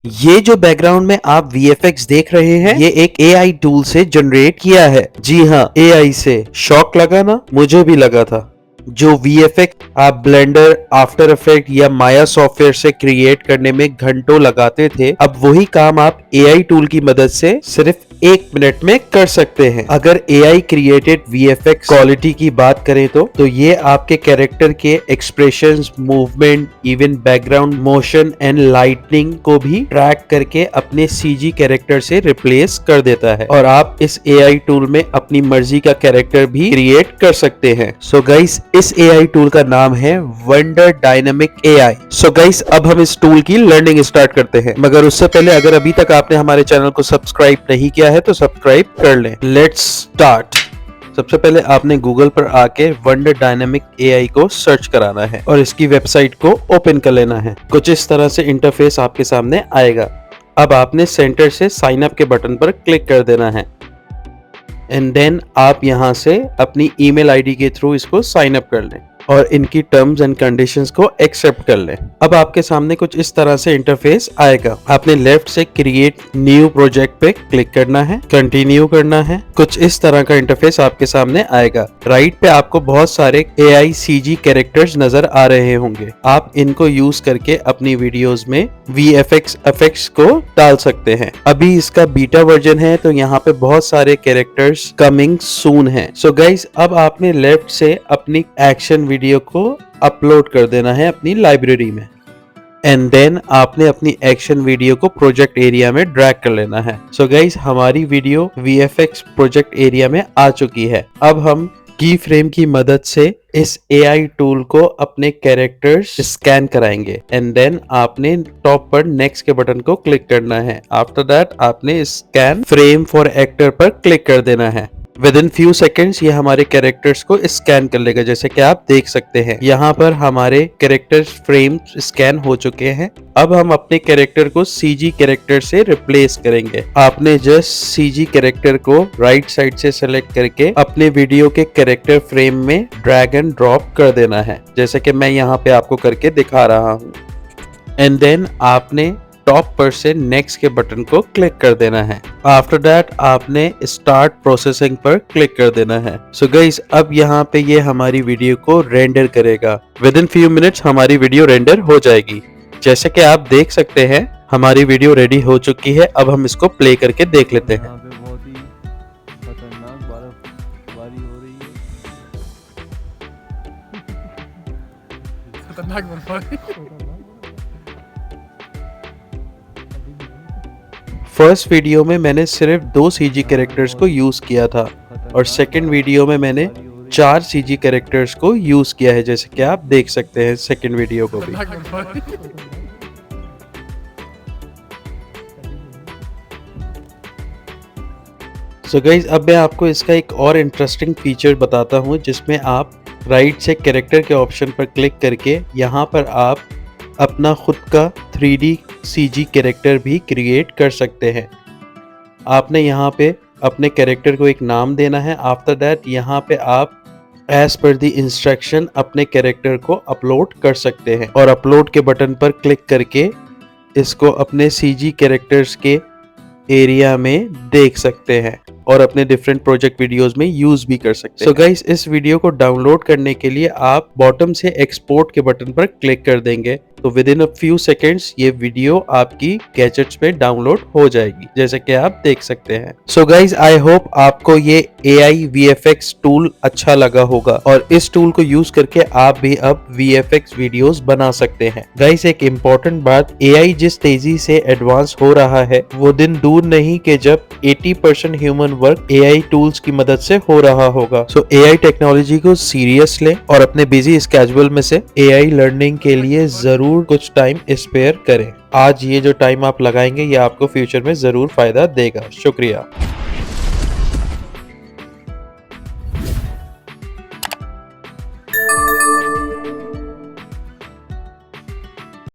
ये जो बैकग्राउंड में आप VFX देख रहे हैं, ये एक AI टूल से जनरेट किया है। जी हाँ, AI से। शॉक लगा ना? मुझे भी लगा था। जो VFX आप ब्लेंडर, आफ्टर इफेक्ट या माया सॉफ्टवेयर से क्रिएट करने में घंटों लगाते थे, अब वही काम आप AI टूल की मदद से सिर्फ 1 मिनट में कर सकते हैं। अगर AI क्रिएटेड VFX क्वालिटी की बात करें तो ये आपके कैरेक्टर के expressions, movement, even background motion and lightning को भी ट्रैक करके अपने CG कैरेक्टर से रिप्लेस कर देता है और आप इस AI टूल में अपनी मर्जी का कैरेक्टर भी क्रिएट कर सकते हैं। सो गाइस, इस AI टूल का नाम है wonder dynamic AI। So guys, अब हम इस टूल की लर्निंग स्टार्ट करते हैं, मगर उससे पहले अगर अभी तक आपने हमारे चैनल को सब्सक्राइब नहीं किया है तो सब्सक्राइब कर लें। Let's start. सबसे पहले आपने गूगल पर आके वंडर डायनामिक AI को सर्च कराना है और इसकी वेबसाइट को ओपन कर लेना है। कुछ इस तरह से इंटरफेस आपके सामने आएगा। अब आपने सेंटर से साइन अप के बटन पर क्लिक कर देना है एंड देन आप यहां से अपनी ईमेल आईडी के थ्रू इसको साइन अप कर लें और इनकी टर्म्स एंड कंडीशंस को एक्सेप्ट कर लें। अब आपके सामने कुछ इस तरह से इंटरफेस आएगा। आपने लेफ्ट से क्रिएट न्यू प्रोजेक्ट पे क्लिक करना है, कंटिन्यू करना है। कुछ इस तरह का इंटरफेस आपके सामने आएगा। राइट पे आपको बहुत सारे AI CG कैरेक्टर्स नजर आ रहे होंगे। आप इनको यूज करके अपनी वीडियोस में VFX इफेक्ट्स को डाल सकते हैं। अभी इसका बीटा वर्जन है तो यहाँ पे बहुत सारे कैरेक्टर्स कमिंग सून है। सो गाइस, अब आपने लेफ्ट से अपनी एक्शन वीडियो को अपलोड कर देना है अपनी लाइब्रेरी में एंड देन आपने अपनी एक्शन वीडियो को प्रोजेक्ट एरिया में ड्रैग कर लेना है। सो गाइस, हमारी वीडियो VFX प्रोजेक्ट एरिया में आ चुकी है। अब हम की फ्रेम की मदद से इस AI टूल को अपने कैरेक्टर्स स्कैन कराएंगे एंड देन आपने टॉप पर नेक्स्ट के बटन को क्लिक करना है। आफ्टर दैट आपने स्कैन फ्रेम फॉर एक्टर पर क्लिक कर देना है। विद इन फ्यू सेकेंड्स ये हमारे कैरेक्टर्स को स्कैन कर लेगा। जैसे कि आप देख सकते हैं यहाँ पर हमारे कैरेक्टर्स फ्रेम स्कैन हो चुके हैं। अब हम अपने कैरेक्टर को CG कैरेक्टर से रिप्लेस करेंगे। आपने जस्ट CG कैरेक्टर को राइट साइड से सेलेक्ट करके अपने वीडियो के कैरेक्टर फ्रेम में ड्रैग एंड ड्रॉप कर देना है, जैसे कि मैं यहाँ पे आपको करके दिखा रहा हूँ। एंड देन आपने टॉप पर से नेक्स्ट के बटन को क्लिक कर देना है। आफ्टर दैट आपने स्टार्ट प्रोसेसिंग पर क्लिक कर देना है। सो गाइस, अब यहाँ पे ये हमारी वीडियो को रेंडर करेगा। विद इन फ्यू मिनट्स हमारी वीडियो रेंडर हो जाएगी। जैसे कि आप देख सकते हैं हमारी वीडियो रेडी हो चुकी है। अब हम इसको प्ले करके देख लेते हैं। बहुत ही खतरनाक बर्फबारी हो रही है। खतरनाक बर्फबारी। फर्स्ट वीडियो में मैंने सिर्फ 2 CG कैरेक्टर्स को यूज किया था और सेकंड वीडियो में मैंने 4 CG कैरेक्टर्स को यूज किया है, जैसे कि आप देख सकते हैं सेकंड वीडियो को भी। सो गाइस, अब मैं आपको इसका एक और इंटरेस्टिंग फीचर बताता हूँ जिसमें आप राइट से कैरेक्टर के ऑप्शन पर क्लिक करके यहाँ पर आप अपना खुद का 3D CG कैरेक्टर भी क्रिएट कर सकते हैं। आपने यहाँ पे अपने कैरेक्टर को एक नाम देना है। आफ्टर दैट यहाँ पे आप एज पर द इंस्ट्रक्शन अपने कैरेक्टर को अपलोड कर सकते हैं और अपलोड के बटन पर क्लिक करके इसको अपने CG कैरेक्टर्स के एरिया में देख सकते हैं और अपने डिफरेंट प्रोजेक्ट वीडियोस में यूज भी कर सकते हैं। सो गाइस, इस वीडियो को डाउनलोड करने के लिए आप बॉटम से एक्सपोर्ट के बटन पर क्लिक कर देंगे तो with in a few seconds ये वीडियो आपकी गैजेट्स में डाउनलोड हो जाएगी, जैसे कि आप देख सकते हैं। सो गाइस, आई होप आपको ये AI VFX टूल अच्छा लगा होगा और इस टूल को यूज करके आप भी अब VFX वीडियोस बना सकते हैं। गाइस, एक इम्पोर्टेंट बात, AI जिस तेजी से एडवांस हो रहा है वो दिन दूर नहीं कि जब 80% ह्यूमन वर्क AI टूल्स की मदद से हो रहा होगा। सो AI टेक्नोलॉजी को सीरियस लें और अपने बिजी स्केड्यूल में से AI लर्निंग के लिए जरूर कुछ टाइम स्पेयर करें। आज ये जो टाइम आप लगाएंगे ये आपको फ्यूचर में जरूर फायदा देगा। शुक्रिया।